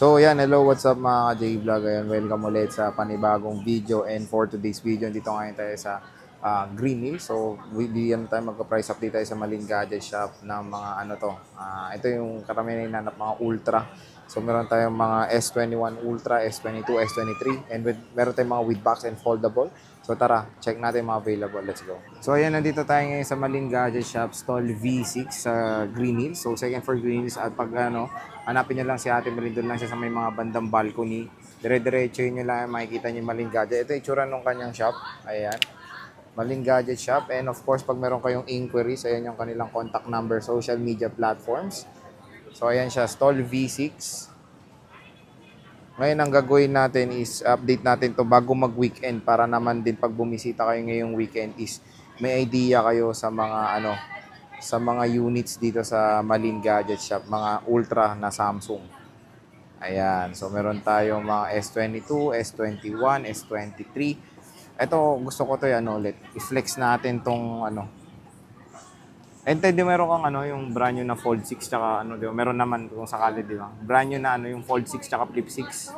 So yan, hello, what's up mga ka-J-Vlog? Ayan, welcome ulit sa panibagong video. And for today's video, dito ngayon tayo sa Green Hill. So, bigyan tayo magka-price update tayo sa Malin Gadget Shop ng mga ano to. Ito yung karamihan na hinanap, mga Ultra. So, meron tayong mga S21 Ultra, S22, S23. And meron tayong mga with box and foldable. So, tara, check natin yung mga available. Let's go. So, ayan, nandito tayo ngayon sa Malin Gadget Shop, stall V6 sa Green Hill. So, second floor Green Hills. At pag hanapin nyo lang si Ate Malin, doon lang siya sa may mga bandang balcony. Dire-diretso nyo lang, makikita nyo yung Malin Gadget. Ito yung itsura nung kanyang shop. Ayan. Malin Gadget Shop. And of course, pag meron kayong inquiries, ayan yung kanilang contact number, social media platforms. So, ayan siya, stall V6. Ngayon, ang gagawin natin is update natin to bago mag-weekend para naman din pag bumisita kayo ngayong weekend is may idea kayo sa mga sa mga units dito sa Malin Gadget Shop, mga ultra na Samsung. Ayan, so meron tayong mga S22, S21, S23. Ito, gusto ko to ulit. I-flex natin tong And then, di meron kang yung brand new na Fold 6 tsaka di ba? Meron naman kung sakali, di ba? Brand new na yung Fold 6 tsaka Flip 6.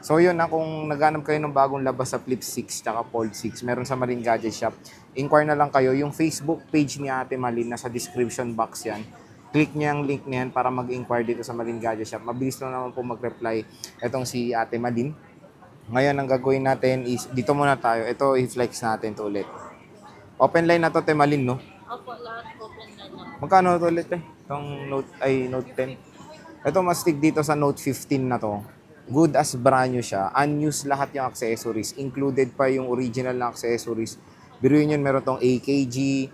So yun kung naghanap kayo ng bagong labas sa Flip 6 tsaka Fold 6, meron sa Malin Gadget Shop. Inquire na lang kayo. Yung Facebook page ni Ate Malin, nasa description box yan. Click niyo ang link niyan para mag-inquire dito sa Malin Gadget Shop. Mabilis lang naman po mag-reply itong si Ate Malin. Ngayon, ang gagawin natin is, dito muna tayo. Ito, i-flex natin to ulit. Open line na to, Ate Malin, no? Opo, lahat open line na. Magkano to ulit Itong Note 10. Ito, mas stick dito sa Note 15 na to. Good as brand new siya. Unused lahat yung accessories. Included pa yung original na accessories. Biruin yun, meron tong AKG,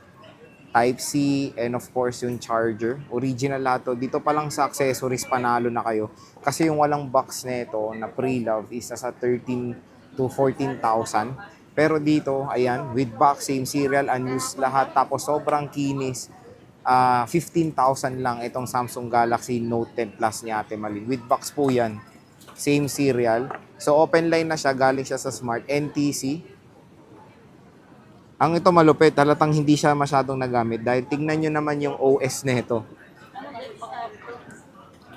Type-C, and of course yung charger. Original lahat to. Dito pa lang sa accessories, panalo na kayo. Kasi yung walang box nito na pre-love is nasa 13 to 14,000. Pero dito, ayan, with box, same serial, unused lahat. Tapos sobrang kinis. 15,000 lang itong Samsung Galaxy Note 10 Plus ni Ate Malin. With box po yan. Same serial. So, open line na siya. Galing siya sa Smart NTC. Ang ito malupit. Talatang hindi siya masyadong nagamit. Dahil tingnan nyo naman yung OS nito.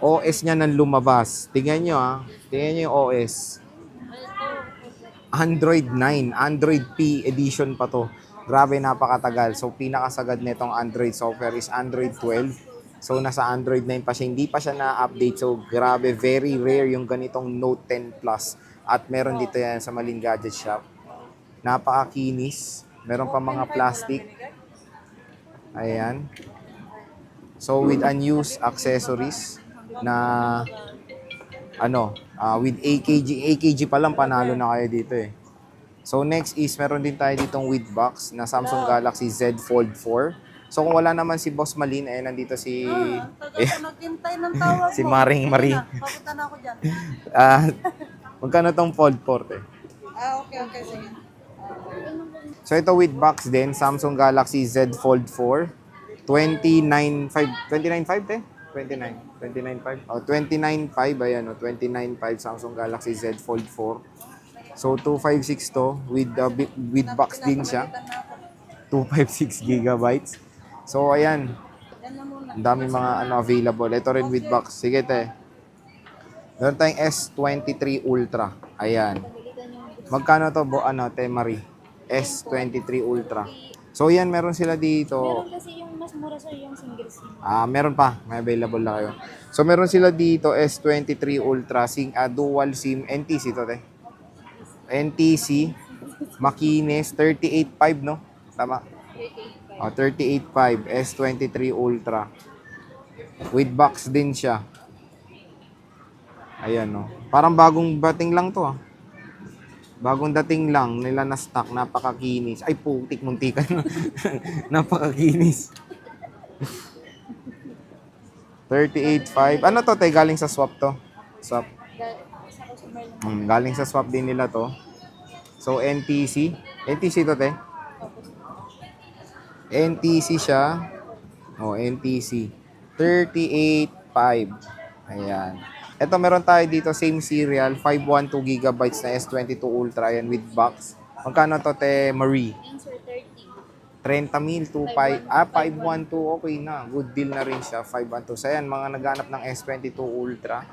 OS niya nang lumabas. Tingnan nyo Tingnan nyo yung OS. Android 9. Android P edition pa to. Grabe, napakatagal. So, pinakasagad nitong Android software is Android 12. So, nasa Android 9 pa siya. Hindi pa siya na-update. So, grabe, very rare yung ganitong Note 10 Plus. At meron dito yan sa Malin Gadget Shop. Napakakinis. Meron pa mga plastic. Ayan. So, with unused accessories na with AKG. AKG pa lang, panalo na kayo dito So, next is meron din tayo ditong with box na Samsung Galaxy Z Fold 4. So, kung wala naman si Boss Malin, nandito si Naghintay ng tawag mo. si Maring Marie. Papunta na ako dyan. Magkano tong Fold 4, Okay, sige. So, ito with box din, Samsung Galaxy Z Fold 4. 29.5. 29.5, 29.5. 29.5, ayan 29.5 Samsung Galaxy Z Fold 4. So, 256 to, with box din siya. 256 gigabytes. So, ayan. Ang daming mga available. Ito rin with box. Sige, meron tayong S23 Ultra. Ayan. Magkano to, Te Marie? S23 Ultra. So, yan, meron sila dito. Meron kasi yung mas mura sa yung single SIM. Meron pa. May available na kayo. So, meron sila dito, S23 Ultra, dual SIM, NTC to, NTC, Makinis, 38.5, no? Tama? 38.5, S23 Ultra. With box din siya. Ayan, no? Parang bagong dating lang to, Bagong dating lang nila na stock, napakakinis. Ay, putik, muntikan. Napakakinis. 38.5. Ano to, galing sa swap to? Swap. Galing sa swap din nila to. So, NTC. NTC to, NTC siya. NTC. 38.5. Ayan. Ito, meron tayo dito, same serial, 512 gigabytes na S22 Ultra. Ayan, with box. Magkano to, Marie? Answer 30. 30,000, 25. 512, okay na. Good deal na rin siya, 512. So, ayan, mga naghanap ng S22 Ultra.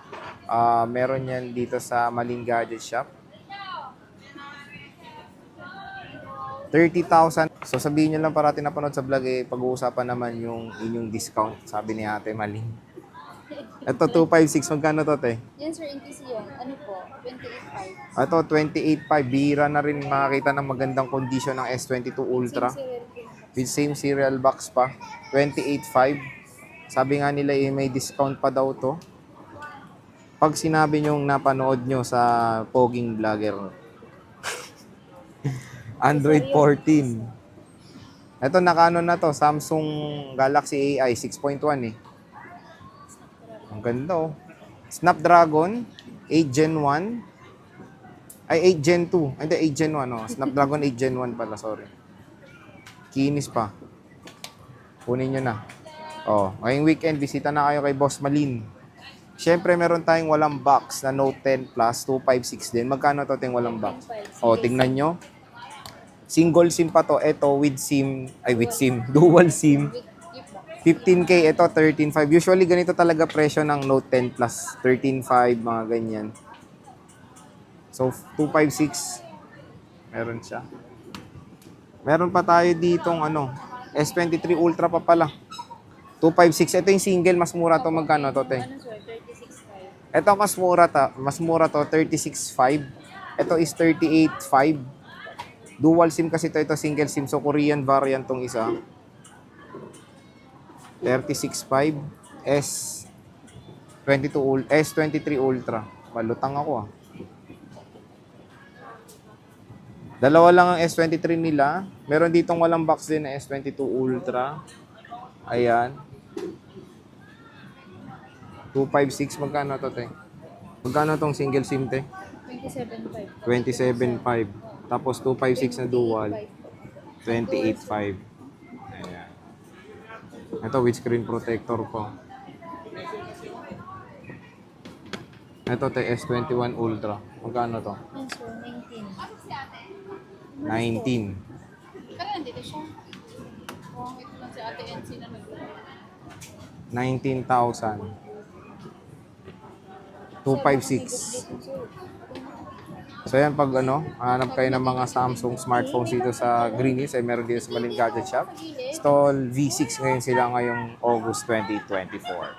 Meron yan dito sa Maling Gadget Shop. 30,000. So sabihin nyo lang parati napanood sa vlog eh, pag-uusapan naman yung inyong discount, sabi ni Ate Maling. Ito 256, magkano to, te? Yan sir, NTC yan. Ano po? 28.5. Ito 28.5, bira na rin makakita ng magandang condition ng S22 Ultra. With same serial box pa. 28.5. Sabi nga nila eh, may discount pa daw to. Pag sinabi nyong napanood nyo sa Poging Vlogger. Android 14. Ito nakano na to, Samsung Galaxy AI 6.1 eh. Ang ganda oh. Snapdragon 8 Gen 1. Ay 8 Gen 2. Ay, hindi 8 Gen 1 oh. Snapdragon 8 Gen 1 pala, sorry. Kinis pa. Kunin nyo na. Oh, ngayong weekend, bisita na kayo kay Boss Malin. Siyempre, meron tayong walang box na Note 10 Plus 256 din. Magkano to ting walang box? Oh, tingnan nyo. Single SIM pa to. Ito with SIM, dual SIM. 15K, ito 13.5. Usually, ganito talaga presyo ng Note 10 Plus. 13.5, mga ganyan. So, 256. Meron siya. Meron pa tayo ditong S23 Ultra pa pala. 256. Ito yung single, mas mura to. Magkano to, te? Ano sir? 36.5. Ito mas mura to, 36.5. Ito is 38.5. Dual SIM kasi ito single SIM. So, Korean variant tong isa. 36.5. S23 Ultra. Malutang ako ah. Dalawa lang ang S23 nila. Meron ditong walang box din na S22 Ultra. Ayan. 256. Magkano to, te? Magkano tong single SIM, te? 27.5. 27.5. Tapos 256 na dual. 28.5. Ayan. Ito with screen protector ko. Ito te S21 Ultra. Magkano to? Yan sir, 19. 19. Kaya nandito siya. Oh, ito lang si Ate NC na nag-vlog. 19,000. 256. So yan, pag hanap kayo ng mga Samsung smartphones dito sa Green Hills, ay meron dito sa Maling Gadget Shop. Stall V6 ngayon sila ngayong August 2024.